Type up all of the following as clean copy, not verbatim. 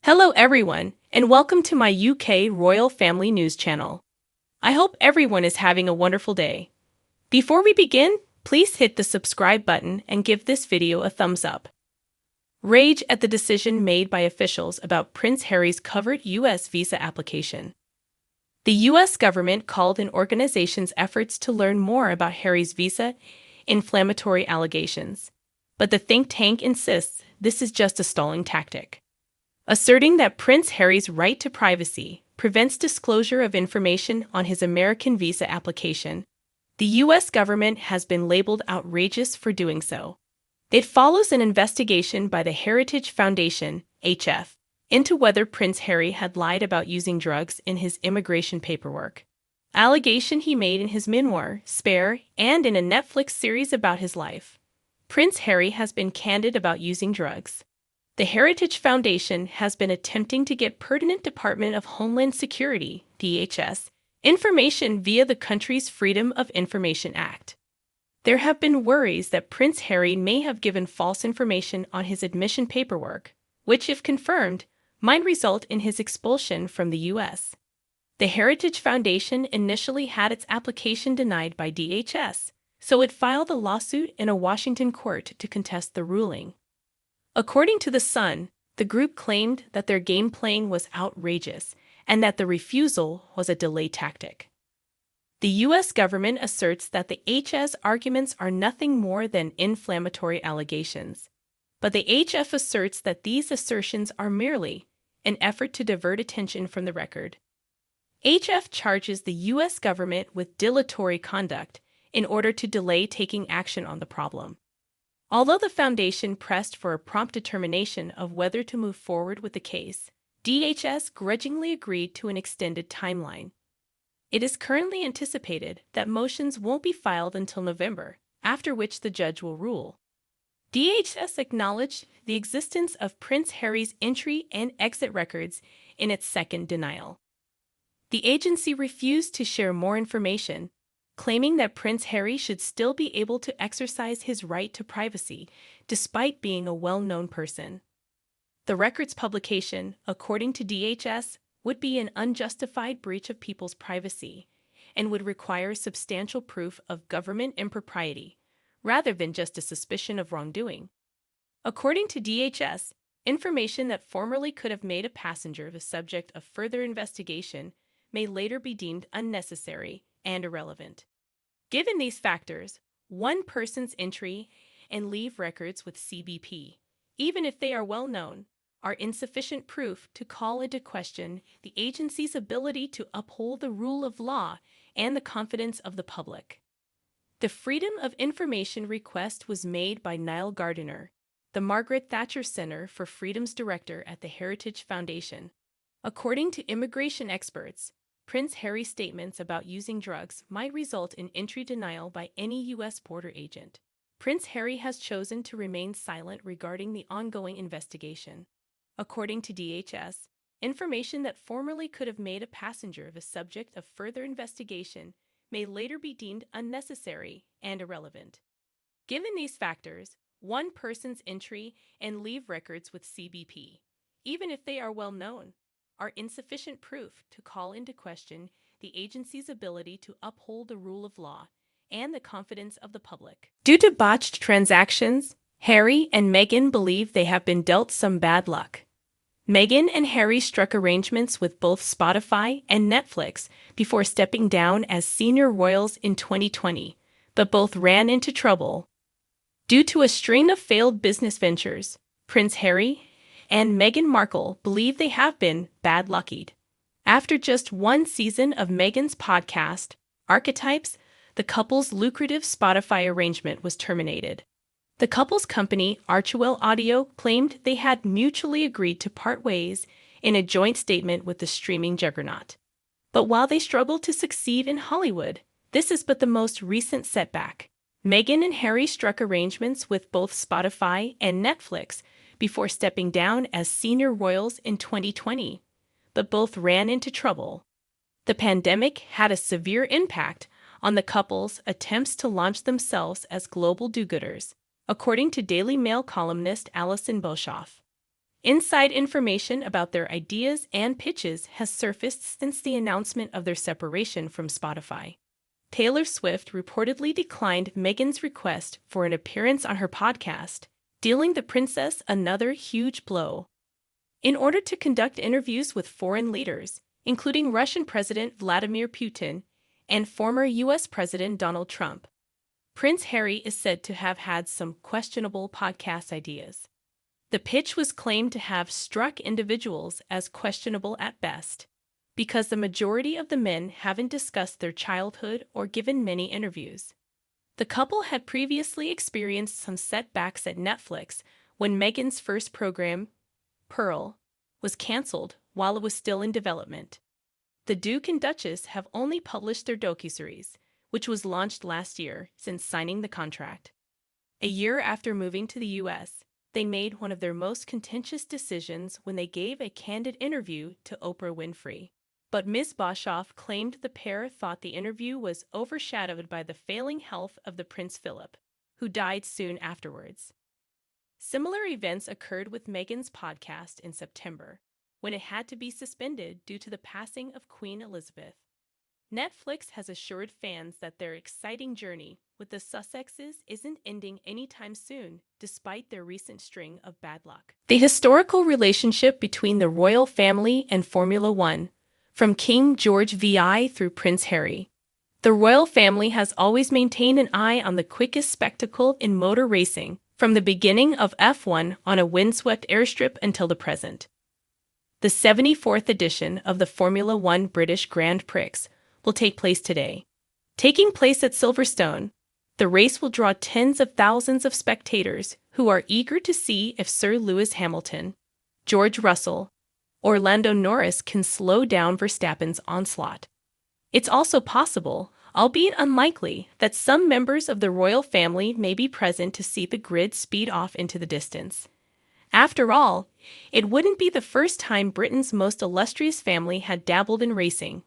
Hello everyone, and welcome to my UK Royal Family News channel. I hope everyone is having a wonderful day. Before we begin, please hit the subscribe button and give this video a thumbs up. Rage at the decision made by officials about Prince Harry's covered US visa application. The US government called in organizations' efforts to learn more about Harry's visa inflammatory allegations, but the think tank insists this is just a stalling tactic, asserting that Prince Harry's right to privacy prevents disclosure of information on his American visa application. The U.S. government has been labeled outrageous for doing so. It follows an investigation by the Heritage Foundation, HF, into whether Prince Harry had lied about using drugs in his immigration paperwork. Allegation he made in his memoir, Spare, and in a Netflix series about his life. Prince Harry has been candid about using drugs. The Heritage Foundation has been attempting to get pertinent Department of Homeland Security, DHS, information via the country's Freedom of Information Act. There have been worries that Prince Harry may have given false information on his admission paperwork, which, if confirmed, might result in his expulsion from the U.S. The Heritage Foundation initially had its application denied by DHS, so it filed a lawsuit in a Washington court to contest the ruling. According to The Sun, the group claimed that their game playing was outrageous and that the refusal was a delay tactic. The U.S. government asserts that the HF's arguments are nothing more than inflammatory allegations, but the HF asserts that these assertions are merely an effort to divert attention from the record. HF charges the U.S. government with dilatory conduct in order to delay taking action on the problem. Although the Foundation pressed for a prompt determination of whether to move forward with the case, DHS grudgingly agreed to an extended timeline. It is currently anticipated that motions won't be filed until November, after which the judge will rule. DHS acknowledged the existence of Prince Harry's entry and exit records in its second denial. The agency refused to share more information, claiming that Prince Harry should still be able to exercise his right to privacy despite being a well-known person. The record's publication, according to DHS, would be an unjustified breach of people's privacy and would require substantial proof of government impropriety, rather than just a suspicion of wrongdoing. According to DHS, information that formerly could have made a passenger the subject of further investigation may later be deemed unnecessary and irrelevant. Given these factors, one person's entry and leave records with CBP, even if they are well known, are insufficient proof to call into question the agency's ability to uphold the rule of law and the confidence of the public. The Freedom of Information request was made by Niall Gardiner, the Margaret Thatcher Center for Freedom's director at the Heritage Foundation. According to immigration experts, Prince Harry's statements about using drugs might result in entry denial by any U.S. border agent. Prince Harry has chosen to remain silent regarding the ongoing investigation. According to DHS, information that formerly could have made a passenger the subject of further investigation may later be deemed unnecessary and irrelevant. Given these factors, one person's entry and leave records with CBP, even if they are well known, are insufficient proof to call into question the agency's ability to uphold the rule of law and the confidence of the public. Due to botched transactions, Harry and Meghan believe they have been dealt some bad luck. Meghan and Harry struck arrangements with both Spotify and Netflix before stepping down as senior royals in 2020, but both ran into trouble. Due to a string of failed business ventures, Prince Harry and Meghan Markle believe they have been bad-luckied. After just one season of Meghan's podcast, Archetypes, the couple's lucrative Spotify arrangement was terminated. The couple's company, Archewell Audio, claimed they had mutually agreed to part ways in a joint statement with the streaming juggernaut. But while they struggled to succeed in Hollywood, this is but the most recent setback. Meghan and Harry struck arrangements with both Spotify and Netflix before stepping down as senior royals in 2020, but both ran into trouble. The pandemic had a severe impact on the couple's attempts to launch themselves as global do-gooders, according to Daily Mail columnist Alison Boshoff. Inside information about their ideas and pitches has surfaced since the announcement of their separation from Spotify. Taylor Swift reportedly declined Meghan's request for an appearance on her podcast, dealing the princess another huge blow. In order to conduct interviews with foreign leaders, including Russian President Vladimir Putin and former U.S. President Donald Trump, Prince Harry is said to have had some questionable podcast ideas. The pitch was claimed to have struck individuals as questionable at best, because the majority of the men haven't discussed their childhood or given many interviews. The couple had previously experienced some setbacks at Netflix when Meghan's first program, Pearl, was cancelled while it was still in development. The Duke and Duchess have only published their docuseries, which was launched last year, since signing the contract. A year after moving to the U.S., they made one of their most contentious decisions when they gave a candid interview to Oprah Winfrey. But Ms. Boshoff claimed the pair thought the interview was overshadowed by the failing health of the Prince Philip, who died soon afterwards. Similar events occurred with Meghan's podcast in September, when it had to be suspended due to the passing of Queen Elizabeth. Netflix has assured fans that their exciting journey with the Sussexes isn't ending anytime soon, despite their recent string of bad luck. The historical relationship between the royal family and Formula One, from King George VI through Prince Harry. The royal family has always maintained an eye on the quickest spectacle in motor racing, from the beginning of F1 on a windswept airstrip until the present. The 74th edition of the Formula One British Grand Prix will take place today. Taking place at Silverstone, the race will draw tens of thousands of spectators who are eager to see if Sir Lewis Hamilton, George Russell, or Lando Norris can slow down Verstappen's onslaught. It's also possible, albeit unlikely, that some members of the royal family may be present to see the grid speed off into the distance. After all, it wouldn't be the first time Britain's most illustrious family had dabbled in racing.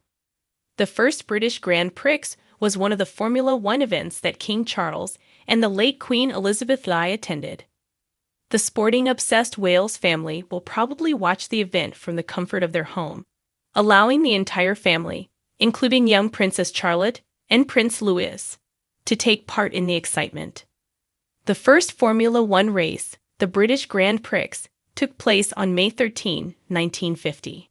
The first British Grand Prix was one of the Formula One events that King Charles and the late Queen Elizabeth II attended. The sporting-obsessed Wales family will probably watch the event from the comfort of their home, allowing the entire family, including young Princess Charlotte and Prince Louis, to take part in the excitement. The first Formula One race, the British Grand Prix, took place on May 13, 1950.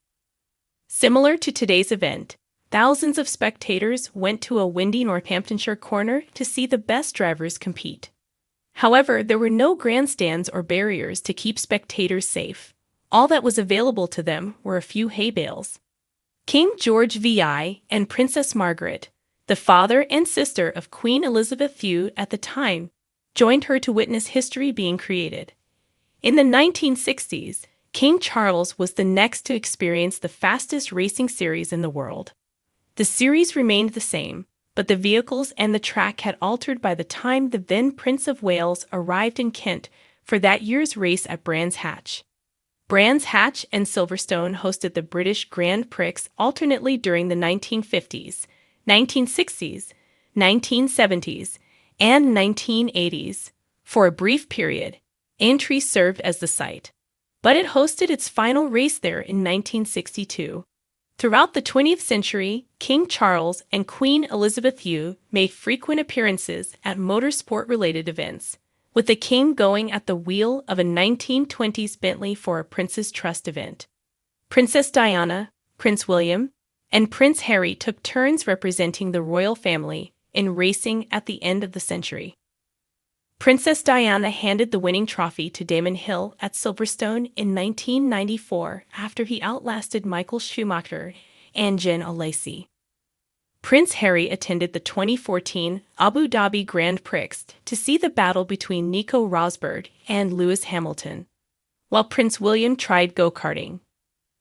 Similar to today's event, thousands of spectators went to a windy Northamptonshire corner to see the best drivers compete. However, there were no grandstands or barriers to keep spectators safe. All that was available to them were a few hay bales. King George VI and Princess Margaret, the father and sister of Queen Elizabeth II at the time, joined her to witness history being created. In the 1960s, King Charles was the next to experience the fastest racing series in the world. The series remained the same, but the vehicles and the track had altered by the time the then Prince of Wales arrived in Kent for that year's race at Brands Hatch. Brands Hatch and Silverstone hosted the British Grand Prix alternately during the 1950s, 1960s, 1970s, and 1980s. For a brief period, Aintree served as the site, but it hosted its final race there in 1962. Throughout the 20th century, King Charles and Queen Elizabeth II made frequent appearances at motorsport-related events, with the king going at the wheel of a 1920s Bentley for a Prince's Trust event. Princess Diana, Prince William, and Prince Harry took turns representing the royal family in racing at the end of the century. Princess Diana handed the winning trophy to Damon Hill at Silverstone in 1994 after he outlasted Michael Schumacher and Jean Alesi. Prince Harry attended the 2014 Abu Dhabi Grand Prix to see the battle between Nico Rosberg and Lewis Hamilton, while Prince William tried go-karting.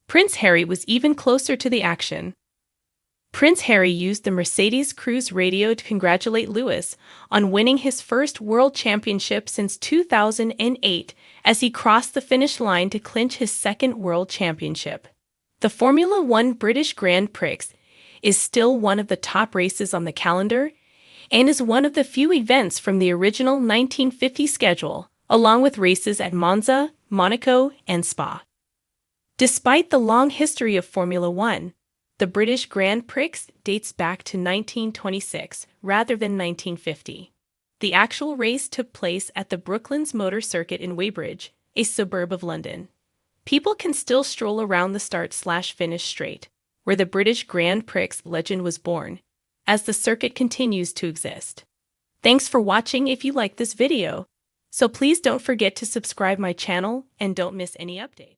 Prince Harry was even closer to the action. Prince Harry used the Mercedes Cruise radio to congratulate Lewis on winning his first world championship since 2008 as he crossed the finish line to clinch his second world championship. The Formula One British Grand Prix is still one of the top races on the calendar and is one of the few events from the original 1950 schedule, along with races at Monza, Monaco, and Spa. Despite the long history of Formula One, the British Grand Prix dates back to 1926 rather than 1950. The actual race took place at the Brooklands Motor Circuit in Weybridge, a suburb of London. People can still stroll around the start/finish straight, where the British Grand Prix legend was born, as the circuit continues to exist. Thanks for watching. If you like this video, so please don't forget to subscribe my channel and don't miss any update.